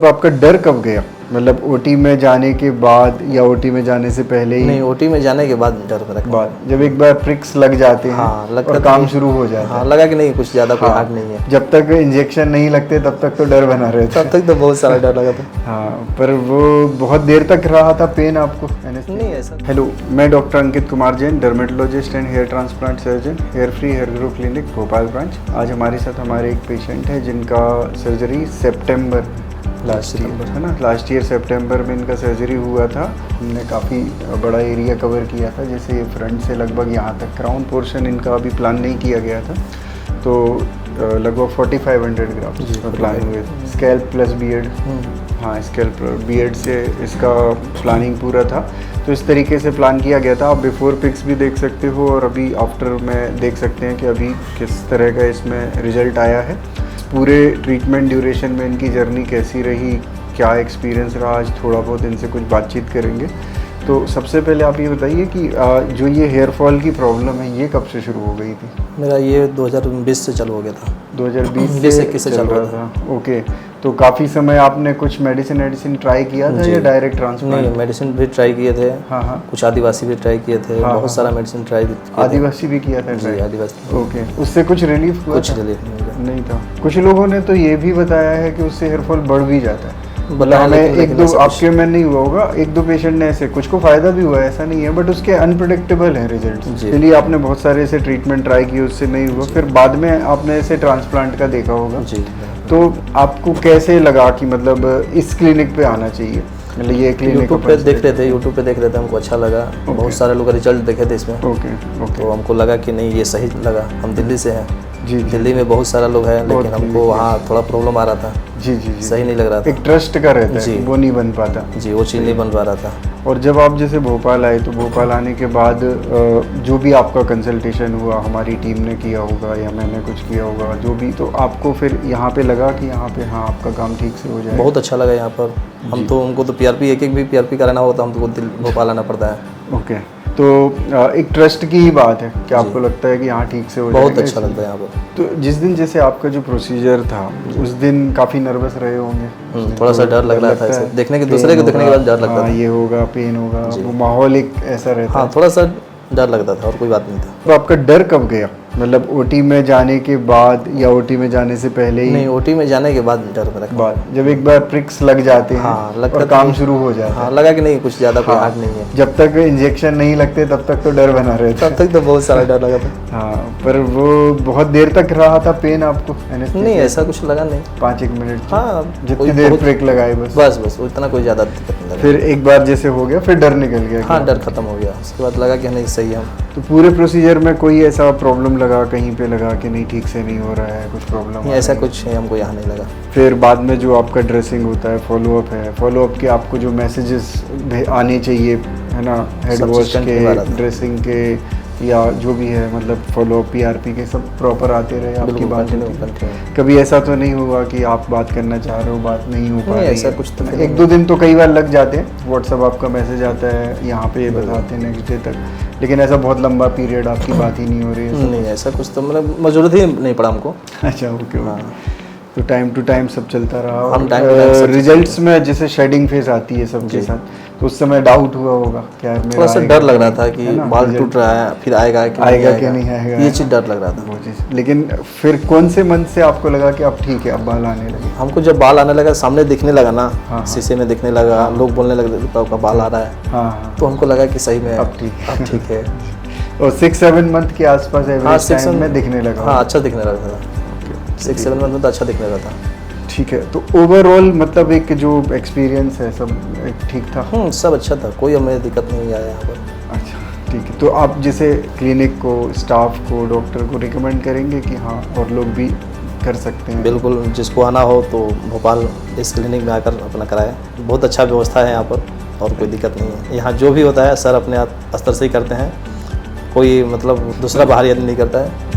तो आपका डर कब गया? मतलब ओटी में जाने के बाद या ओटी में जाने से पहले ही? नहीं, ओटी में जाने के बाद डर लगा। बाद जब एक बार प्रिक्स लग जाते हैं और काम शुरू हो जाता है। हाँ, लगा कि नहीं कुछ ज़्यादा कोई हार्ड नहीं है। जब तक इंजेक्शन नहीं लगते तब तक तो डर बना रहता है। तब तक तो बहुत सारा डर लगा था। हाँ, पर वो बहुत देर तक रहा था पेन आपको? नहीं ऐसा। हेलो, मैं doctor Ankit Kumar Jain, dermatologist and hair transplant surgeon, hair free hair grow clinic Bhopal branch. आज हमारे साथ हमारे एक पेशेंट है जिनका सर्जरी सितंबर लास्ट ईयर है ना, लास्ट ईयर सितंबर में इनका सर्जरी हुआ था। हमने काफ़ी बड़ा एरिया कवर किया था, जैसे फ्रंट से लगभग यहाँ तक। क्राउन पोर्शन इनका अभी प्लान नहीं किया गया था, तो लगभग 4500 ग्राफ्स प्लान हुए थे। स्कैल्प प्लस बियर्ड, हाँ स्कैल्प बियर्ड से इसका प्लानिंग पूरा था। तो इस तरीके से प्लान किया गया था। आप बिफोर पिक्स भी देख सकते हो और अभी आफ्टर में देख सकते हैं कि अभी किस तरह का इसमें रिजल्ट आया है। पूरे ट्रीटमेंट ड्यूरेशन में इनकी जर्नी कैसी रही, क्या एक्सपीरियंस रहा, आज थोड़ा बहुत इनसे कुछ बातचीत करेंगे। तो सबसे पहले आप ये बताइए कि जो ये हेयर फॉल की प्रॉब्लम है ये कब से शुरू हो गई थी? मेरा ये 2020 से चालू हो गया था। 2020 से चल रहा था। ओके, तो काफ़ी समय आपने कुछ मेडिसिन ट्राई किया था या डायरेक्ट ट्रांसप्लांट? नहीं, मेडिसिन भी ट्राई किए थे। हाँ, कुछ आदिवासी भी ट्राई किए थे। बहुत सारा मेडिसिन ट्राई किया। आदिवासी भी किया था? जी, आदिवासी। ओके, उससे कुछ रिलीफ हुआ? कुछ रिलीफ नहीं था। कुछ लोगों ने तो ये भी बताया है कि उससे हेयर फॉल बढ़ भी जाता है। हमें एक दो, आपके में नहीं हुआ होगा, एक दो पेशेंट ने ऐसे, कुछ को फायदा भी हुआ है, ऐसा नहीं है, बट उसके अनप्रेडिक्टेबल है रिजल्ट। चलिए, आपने बहुत सारे ऐसे ट्रीटमेंट ट्राई किए, उससे नहीं हुआ, फिर बाद में आपने ऐसे ट्रांसप्लांट का देखा होगा। जी। तो आपको कैसे लगा कि मतलब इस क्लिनिक पे आना चाहिए? मतलब ये क्लिनिक यूट्यूब पे देख रहे थे, हमको अच्छा लगा। बहुत सारे लोग रिजल्ट देखे थे इसमें। ओके। तो हमको लगा कि नहीं ये सही लगा। हम दिल्ली से हैं। जी। दिल्ली में बहुत सारा लोग हैं, लेकिन हमको वहाँ थोड़ा प्रॉब्लम आ रहा था। जी। सही नहीं लग रहा था। एक ट्रस्ट का रहता है, वो नहीं बन पाता। जी, वो चीज़ नहीं बन पा रहा था। और जब आप जैसे भोपाल आए, तो भोपाल आने के बाद जो भी आपका कंसल्टेशन हुआ, हमारी टीम ने किया होगा या मैंने कुछ किया होगा, जो भी, तो आपको फिर यहाँ पे लगा कि यहाँ पे हाँ आपका काम ठीक से हो जाए? बहुत अच्छा लगा यहाँ पर। हमको तो PRP एक भी PRP कराना होता है, हमको भोपाल आना पड़ता है। ओके, तो एक ट्रस्ट की ही बात है कि आपको लगता है कि यहाँ ठीक से हो जाएगा। बहुत अच्छा लगता है यहाँ पर। तो जिस दिन जैसे आपका जो प्रोसीजर था, उस दिन काफ़ी नर्वस रहे होंगे? थोड़ा सा डर लग रहा था, ऐसे दूसरे को देखने के बाद डर लगता था। ये होगा, पेन होगा, वो माहौल एक ऐसा रहता है। हाँ, थोड़ा सा डर लगता था और कोई बात नहीं था। तो आपका डर कब गया? मतलब ओटी में जाने के बाद या ओटी में जाने से पहले ही? नहीं, ओटी में जाने के बाद डर लगा। बाद जब एक बार प्रिक्स लग जाते हैं और काम शुरू हो जाता है। हाँ, लगा कि नहीं कुछ ज़्यादा कोई हार्ड नहीं है। जब तक इंजेक्शन नहीं लगते तब तक तो डर बना रहता है। तब तक तो बहुत सारा डर लगा था। हाँ, पर वो बहुत देर तक रहा था पेन आपको? नहीं, ऐसा कुछ लगा नहीं। 5-1 मिनट? हाँ, जितनी देर ब्रेक लगाए बस उतना कोई ज़्यादा दिक्कत नहीं लगा। फिर एक बार जैसे हो गया, फिर डर निकल गया? हाँ, डर खत्म हो गया। उसके बाद लगा कि नहीं सही है। तो पूरे प्रोसीजर में कोई ऐसा प्रॉब्लम लगा, कहीं पे लगा कि नहीं ठीक से नहीं हो रहा है, कुछ प्रॉब्लम? ऐसा कुछ है, हमको यहाँ नहीं लगा। फिर बाद में जो आपका ड्रेसिंग होता है, फॉलोअप है, फॉलोअप के आपको जो मैसेजेस आने चाहिए है ना, हेड वॉश के, ड्रेसिंग के, या जो भी है, मतलब फॉलोअप PRP के, सब प्रॉपर आते रहे आपकी बात? कभी ऐसा तो नहीं हुआ कि आप बात करना चाह रहे हो, बात नहीं हो पा रही? ऐसा कुछ तो 1-2 दिन तो कई बार लग जाते हैं। व्हाट्सअप आपका मैसेज आता है, यहाँ पे बताते हैं नेक्स्ट डे तक, लेकिन ऐसा बहुत लंबा पीरियड आपकी बात ही नहीं हो रही है? नहीं, ऐसा कुछ तो मतलब मजबूरत ही नहीं पड़ा हमको। अच्छा, ओके। तो टाइम टू टाइम सब चलता रहा। हम टाइम टू टाइम रिजल्ट्स में जैसे शेडिंग फेज आती है सबके साथ, तो उस समय डाउट हुआ होगा क्या? थोड़ा सा डर लग रहा था कि बाल टूट रहा है, फिर आएगा कि नहीं आएगा, ये चीज़ डर लग रहा था। वो चीज़। लेकिन फिर कौन से मंथ से आपको लगा कि अब ठीक है, अब बाल आने लगे? हमको जब बाल आने लगा, सामने दिखने लगा ना, शीशे में दिखने लगा, लोग बोलने लगे आपका बाल आ रहा है। हाँ, तो हमको लगा कि सही में अब ठीक है। और 6-7 मंथ के आसपास एवरेज टाइम में दिखने लगा? हाँ, अच्छा दिखने लगा था। 6-7 मंथ में तो अच्छा दिखने लगा था। ठीक है, तो ओवरऑल मतलब एक जो एक्सपीरियंस है सब ठीक था? सब अच्छा था, कोई हमें दिक्कत नहीं आया यहाँ पर। अच्छा, ठीक है। तो आप जैसे क्लिनिक को, स्टाफ को, डॉक्टर को रिकमेंड करेंगे कि हाँ और लोग भी कर सकते हैं? बिल्कुल, जिसको आना हो तो भोपाल इस क्लिनिक में आकर अपना कराए। बहुत अच्छा व्यवस्था है यहाँ पर और कोई दिक्कत नहीं है। यहाँ जो भी होता है सर अपने स्तर से ही करते हैं, कोई मतलब दूसरा बाहरी आदमी नहीं करता है।